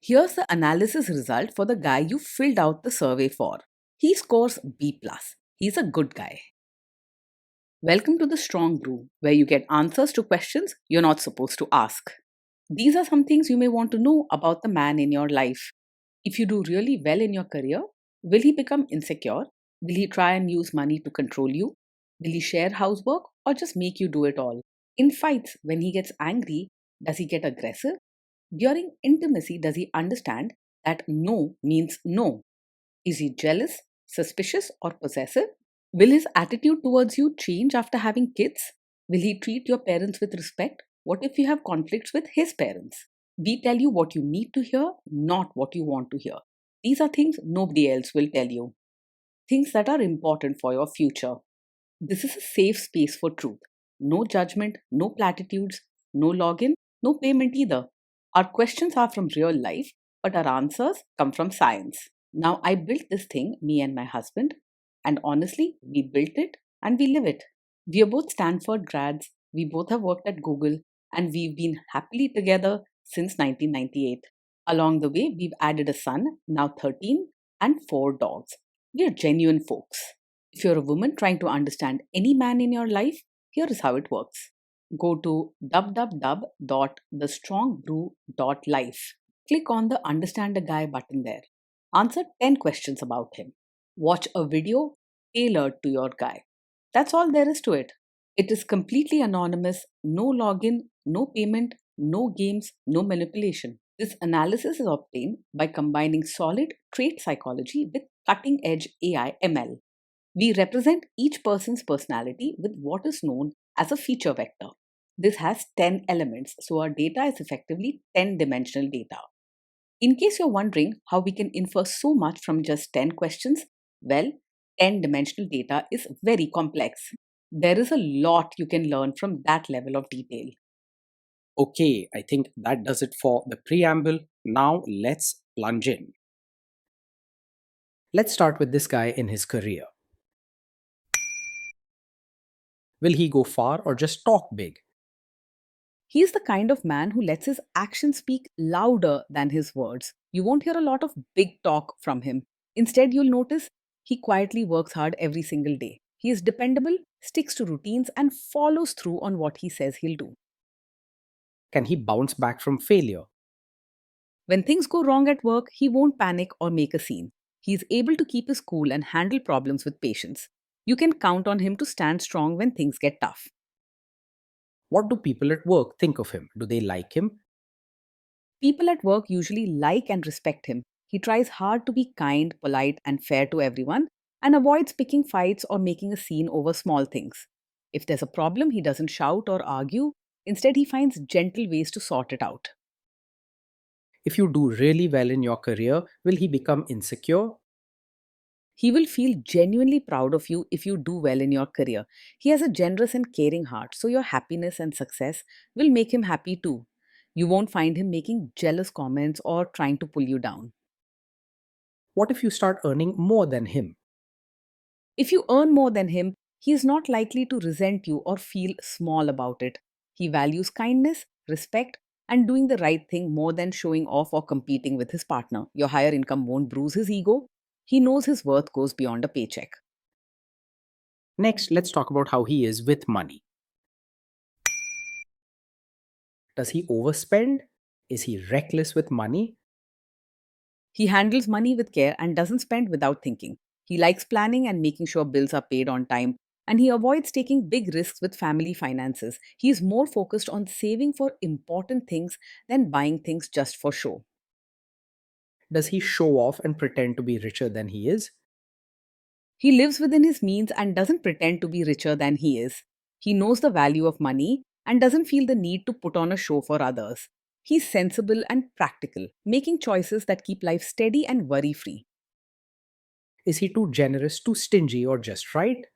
Here's the analysis result for the guy you filled out the survey for. He scores B+. He's a good guy. Welcome to the Strong Brew, where you get answers to questions you're not supposed to ask. These are some things you may want to know about the man in your life. If you do really well in your career, will he become insecure? Will he try and use money to control you? Will he share housework or just make you do it all? In fights, when he gets angry, does he get aggressive? During intimacy, does he understand that no means no? Is he jealous, suspicious, or possessive? Will his attitude towards you change after having kids? Will he treat your parents with respect? What if you have conflicts with his parents? We tell you what you need to hear, not what you want to hear. These are things nobody else will tell you. Things that are important for your future. This is a safe space for truth. No judgment, no platitudes, no login, no payment either. Our questions are from real life, but our answers come from science. Now, I built this thing, me and my husband, and honestly, we built it and we live it. We are both Stanford grads, we both have worked at Google, and we've been happily together since 1998. Along the way, we've added a son, now 13, and 4 dogs. We are genuine folks. If you're a woman trying to understand any man in your life, here is how it works. Go to www.thestrongbrew.life. Click on the Understand a Guy button there. Answer 10 questions about him. Watch a video tailored to your guy. That's all there is to it. It is completely anonymous, no login, no payment, no games, no manipulation. This analysis is obtained by combining solid trait psychology with cutting edge AI ML. We represent each person's personality with what is known as a feature vector. This has 10 elements, so our data is effectively 10-dimensional data. In case you're wondering how we can infer so much from just 10 questions, well, 10-dimensional data is very complex. There is a lot you can learn from that level of detail. Okay, I think that does it for the preamble. Now let's plunge in. Let's start with this guy in his career. Will he go far or just talk big? He's the kind of man who lets his actions speak louder than his words. You won't hear a lot of big talk from him. Instead, you'll notice he quietly works hard every single day. He is dependable, sticks to routines, and follows through on what he says he'll do. Can he bounce back from failure? When things go wrong at work, he won't panic or make a scene. He is able to keep his cool and handle problems with patience. You can count on him to stand strong when things get tough. What do people at work think of him? Do they like him? People at work usually like and respect him. He tries hard to be kind, polite, and fair to everyone and avoids picking fights or making a scene over small things. If there's a problem, he doesn't shout or argue. Instead, he finds gentle ways to sort it out. If you do really well in your career, will he become insecure? He will feel genuinely proud of you if you do well in your career. He has a generous and caring heart, so your happiness and success will make him happy too. You won't find him making jealous comments or trying to pull you down. What if you start earning more than him? If you earn more than him, he is not likely to resent you or feel small about it. He values kindness, respect, and doing the right thing more than showing off or competing with his partner. Your higher income won't bruise his ego. He knows his worth goes beyond a paycheck. Next, let's talk about how he is with money. Does he overspend? Is he reckless with money? He handles money with care and doesn't spend without thinking. He likes planning and making sure bills are paid on time, and he avoids taking big risks with family finances. He is more focused on saving for important things than buying things just for show. Does he show off and pretend to be richer than he is? He lives within his means and doesn't pretend to be richer than he is. He knows the value of money and doesn't feel the need to put on a show for others. He's sensible and practical, making choices that keep life steady and worry free. Is he too generous, too stingy, or just right?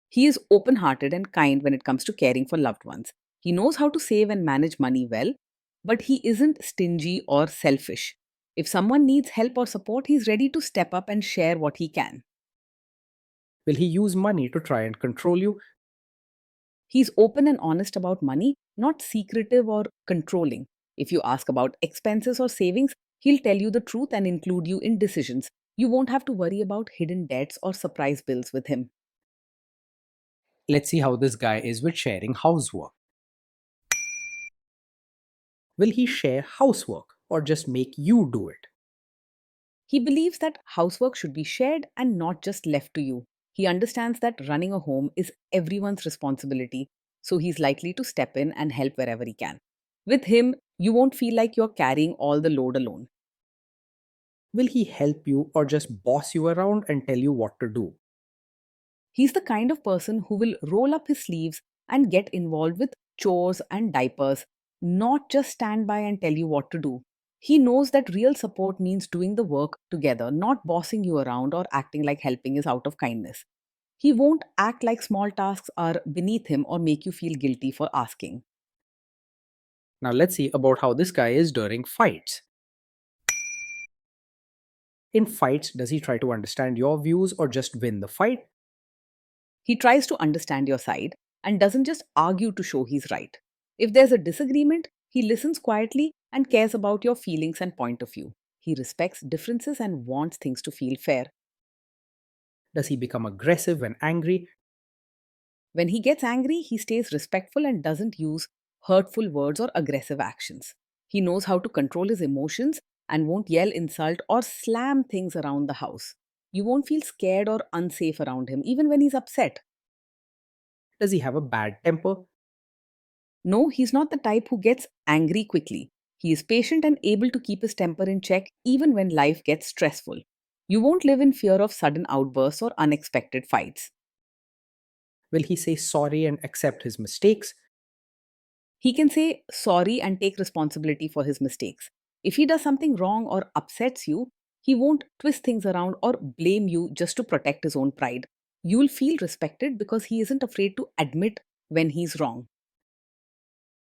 He is open hearted and kind when it comes to caring for loved ones. He knows how to save and manage money well, but he isn't stingy or selfish. If someone needs help or support, he's ready to step up and share what he can. Will he use money to try and control you? He's open and honest about money, not secretive or controlling. If you ask about expenses or savings, he'll tell you the truth and include you in decisions. You won't have to worry about hidden debts or surprise bills with him. Let's see how this guy is with sharing housework. Will he share housework or just make you do it? He believes that housework should be shared and not just left to you. He understands that running a home is everyone's responsibility, so he's likely to step in and help wherever he can. With him, you won't feel like you're carrying all the load alone. Will he help you or just boss you around and tell you what to do? He's the kind of person who will roll up his sleeves and get involved with chores and diapers, not just stand by and tell you what to do. He knows that real support means doing the work together, not bossing you around or acting like helping is out of kindness. He won't act like small tasks are beneath him or make you feel guilty for asking. Now let's see about how this guy is during fights. In fights, does he try to understand your views or just win the fight? He tries to understand your side and doesn't just argue to show he's right. If there's a disagreement, he listens quietly and cares about your feelings and point of view. He respects differences and wants things to feel fair. Does he become aggressive when angry? When he gets angry, he stays respectful and doesn't use hurtful words or aggressive actions. He knows how to control his emotions and won't yell, insult, or slam things around the house. You won't feel scared or unsafe around him, even when he's upset. Does he have a bad temper? No, he's not the type who gets angry quickly. He is patient and able to keep his temper in check even when life gets stressful. You won't live in fear of sudden outbursts or unexpected fights. Will he say sorry and accept his mistakes? He can say sorry and take responsibility for his mistakes. If he does something wrong or upsets you, he won't twist things around or blame you just to protect his own pride. You'll feel respected because he isn't afraid to admit when he's wrong.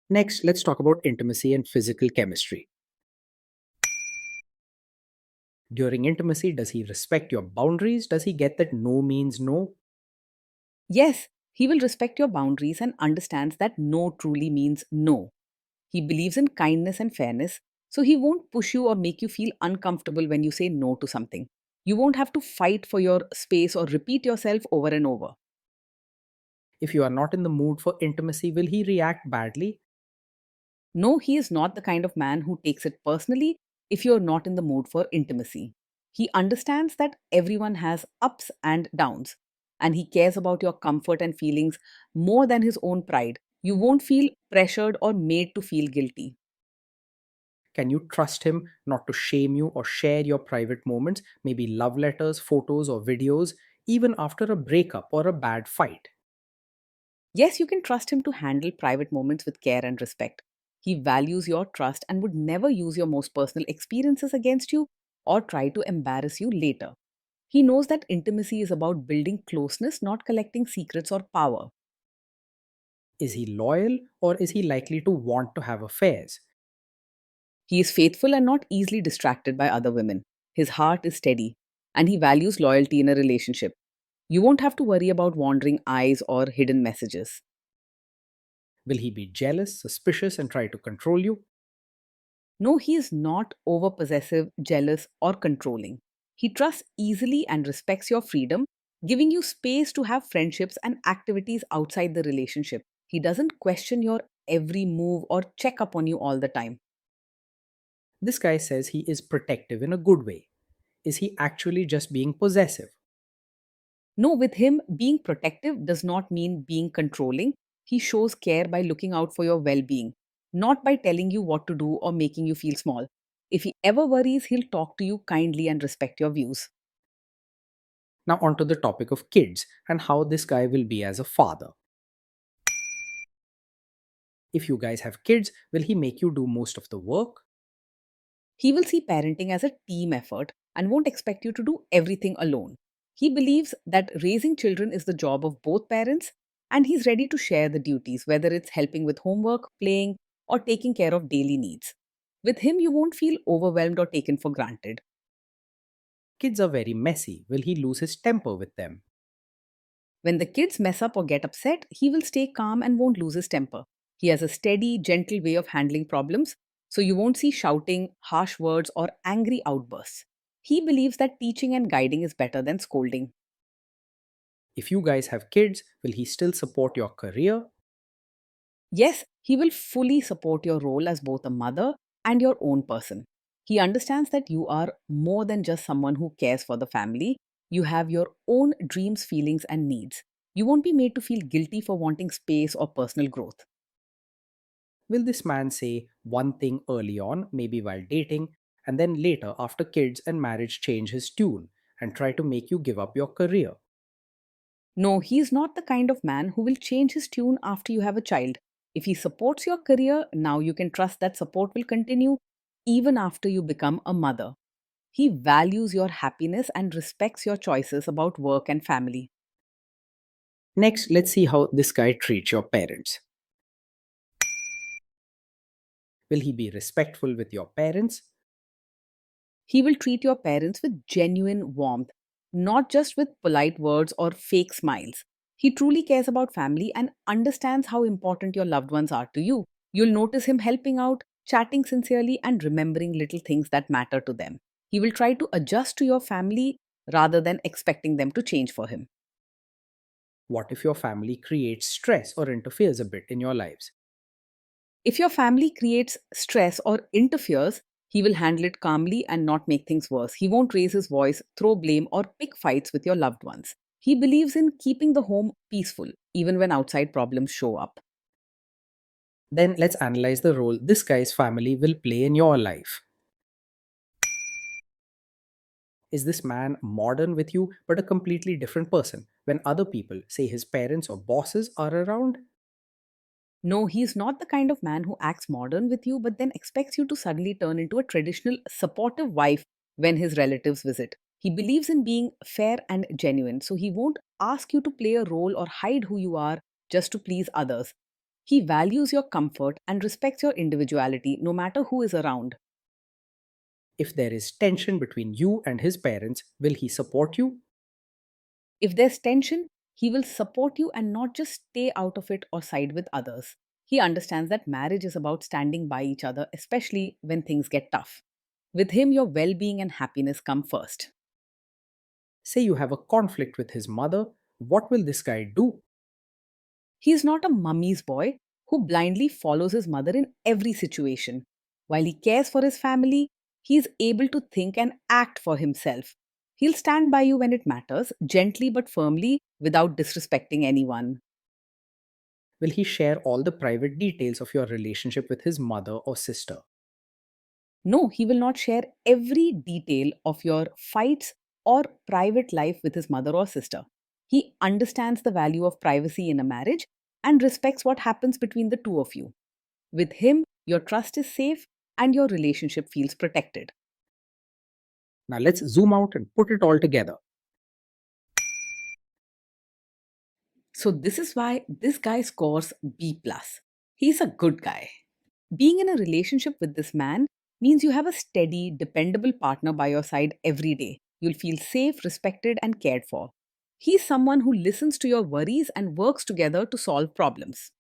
Next, let's talk about intimacy and physical chemistry. During intimacy, does he respect your boundaries? Does he get that no means no? Yes, he will respect your boundaries and understands that no truly means no. He believes in kindness and fairness, so he won't push you or make you feel uncomfortable when you say no to something. You won't have to fight for your space or repeat yourself over and over. If you are not in the mood for intimacy, will he react badly? No, he is not the kind of man who takes it personally if you're not in the mood for intimacy. He understands that everyone has ups and downs, and he cares about your comfort and feelings more than his own pride. You won't feel pressured or made to feel guilty. Can you trust him not to shame you or share your private moments, maybe love letters, photos, or videos, even after a breakup or a bad fight? Yes, you can trust him to handle private moments with care and respect. He values your trust and would never use your most personal experiences against you or try to embarrass you later. He knows that intimacy is about building closeness, not collecting secrets or power. Is he loyal or is he likely to want to have affairs? He is faithful and not easily distracted by other women. His heart is steady, and he values loyalty in a relationship. You won't have to worry about wandering eyes or hidden messages. Will he be jealous, suspicious, and try to control you? No, he is not over possessive, jealous, or controlling. He trusts easily and respects your freedom, giving you space to have friendships and activities outside the relationship. He doesn't question your every move or check up on you all the time. This guy says he is protective in a good way. Is he actually just being possessive? No, with him, being protective does not mean being controlling. He shows care by looking out for your well being, not by telling you what to do or making you feel small. If he ever worries, he'll talk to you kindly and respect your views. Now, onto the topic of kids and how this guy will be as a father. If you guys have kids, will he make you do most of the work? He will see parenting as a team effort and won't expect you to do everything alone. He believes that raising children is the job of both parents, and he's ready to share the duties, whether it's helping with homework, playing, or taking care of daily needs. With him, you won't feel overwhelmed or taken for granted. Kids are very messy. Will he lose his temper with them? When the kids mess up or get upset, he will stay calm and won't lose his temper. He has a steady, gentle way of handling problems, So you won't see shouting, harsh words, or angry outbursts. He believes that teaching and guiding is better than scolding. If you guys have kids, will he still support your career? Yes, he will fully support your role as both a mother and your own person. He understands that you are more than just someone who cares for the family. You have your own dreams, feelings, and needs. You won't be made to feel guilty for wanting space or personal growth. Will this man say one thing early on, maybe while dating, and then later, after kids and marriage, change his tune and try to make you give up your career? No, he's not the kind of man who will change his tune after you have a child. If he supports your career, now you can trust that support will continue even after you become a mother. He values your happiness and respects your choices about work and family. Next, let's see how this guy treats your parents. Will he be respectful with your parents? He will treat your parents with genuine warmth, not just with polite words or fake smiles. He truly cares about family and understands how important your loved ones are to you. You'll notice him helping out, chatting sincerely, and remembering little things that matter to them. He will try to adjust to your family rather than expecting them to change for him. What if your family creates stress or interferes a bit in your lives? If your family creates stress or interferes, he will handle it calmly and not make things worse. He won't raise his voice, throw blame, or pick fights with your loved ones. He believes in keeping the home peaceful, even when outside problems show up. Then let's analyze the role this guy's family will play in your life. Is this man modern with you but a completely different person when other people, say his parents or bosses, are around? No, he's not the kind of man who acts modern with you, but then expects you to suddenly turn into a traditional, supportive wife when his relatives visit. He believes in being fair and genuine, so he won't ask you to play a role or hide who you are just to please others. He values your comfort and respects your individuality no matter who is around. If there is tension between you and his parents, will he support you? If there's tension, he will support you and not just stay out of it or side with others. He understands that marriage is about standing by each other, especially when things get tough. With him, your well being and happiness come first. Say you have a conflict with his mother, what will this guy do? He is not a mummy's boy who blindly follows his mother in every situation. While he cares for his family, he is able to think and act for himself. He'll stand by you when it matters, gently but firmly, without disrespecting anyone. Will he share all the private details of your relationship with his mother or sister? No, he will not share every detail of your fights or private life with his mother or sister. He understands the value of privacy in a marriage and respects what happens between the two of you. With him, your trust is safe and your relationship feels protected. Now let's zoom out and put it all together. So this is why this guy scores B+. He's a good guy. Being in a relationship with this man means you have a steady, dependable partner by your side every day. You'll feel safe, respected, and cared for. He's someone who listens to your worries and works together to solve problems.